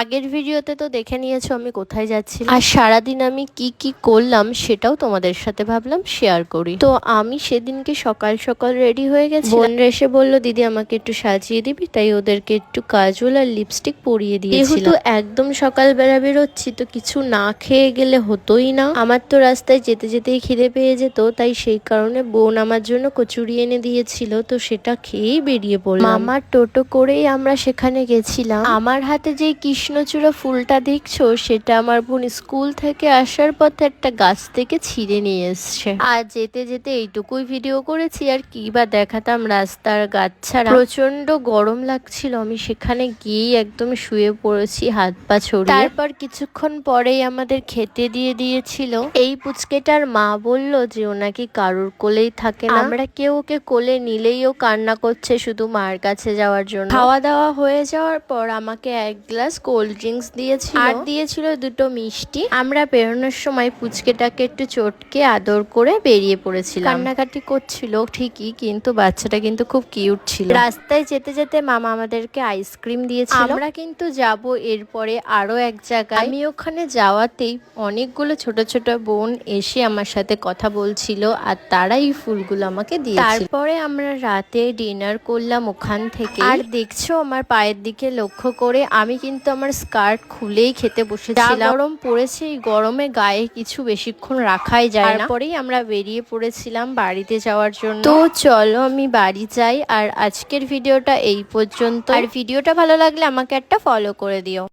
আগের ভিডিওতে তো দেখে নিয়েছো আমি কোথায় যাচ্ছি, আর সারাদিন আমি কি কি করলাম সেটাও তোমাদের সাথে ভাবলাম শেয়ার করি। তো আমি সেদিনকে সকাল সকাল রেডি হয়ে গেছি। বোনরা এসে বললো দিদি আমাকে একটু সাজিয়ে দিবি, তাই ওদেরকে একটু কাজল আর লিপস্টিক পরিয়ে দিয়েছিলাম। যেহেতু একদম সকালবেলা বেরোচ্ছি তো কিছু না খেয়ে গেলে হতোই না। আমার তো রাস্তায় যেতে যেতেই খিদে পেয়ে যেত, তাই সেই কারণে বোন আমার জন্য কচুরি এনে দিয়েছিল, তো সেটা খেয়েই বেরিয়ে পড়লাম। মামার টোটো করেই আমরা সেখানে গেছিলাম। আমার হাতে যেই কৃষ্ণচূড়া ফুলটা দেখছো সেটা আমার বোন স্কুল থেকে আসার পথে একটা গাছ থেকে ছিঁড়ে নিয়ে এসছে। আর যেতে যেতে এইটুকুই ভিডিও করেছি, আর কি বা দেখাতাম রাস্তার গাছ ছাড়া। প্রচন্ড গরম লাগছিল, আমি সেখানে গিয়েই একদম শুয়ে পড়েছি হাত পা ছড়িয়ে। তারপর কিছুক্ষণ পরেই আমাদের খেতে দিয়ে দিয়েছিল। এই পুচকেটার মা বলল যে ও নাকি কারোর কোলেই থাকে না, আমরা কেউ ওকে কোলে নিলেই ও কান্না করছে শুধু মার কাছে যাওয়ার জন্য। খাওয়া দাওয়া হয়ে যাওয়ার পর আমাকে এক গ্লাস কোল্ড ড্রিঙ্কস দিয়েছিল, আর দিয়েছিল দুটো মিষ্টি। আমরা বেরোনোর সময় পুচকেটাকে একটু চটকে আদর করে বেরিয়ে পড়েছিলাম। কান্নাকাটি করছিল ঠিকই, কিন্তু বাচ্চাটা কিন্তু খুব কিউট ছিল। রাস্তায় যেতে যেতে মামা আমাদেরকে আইসক্রিম দিয়েছিল। আমরা কিন্তু যাব এরপরে আরো এক জায়গায়। আমি ওখানে যাওয়াতেই অনেকগুলো ছোট ছোট বোন এসে আমার সাথে কথা বলছিল, আর তারা এই ফুলগুলো আমাকে দিয়েছিল। তারপরে আমরা রাতে ডিনার করলাম ওখান থেকে। আর দেখছো আমার পায়ের দিকে লক্ষ্য করে আমি কিন্তু আমার স্কার্ট খুলেই খেতে বসেছিলাম। গরম পড়েছে, এই গরমে গায়ে কিছু বেশিক্ষণ রাখাই যায় না। তারপরেই আমরা বেরিয়ে পড়েছিলাম বাড়িতে যাওয়ার জন্য। তো চলো আমি বাড়ি যাই, আর আজকের ভিডিওটা এই পর্যন্ত। আর ভিডিওটা ভালো লাগলে আমাকে একটা ফলো করে দিও।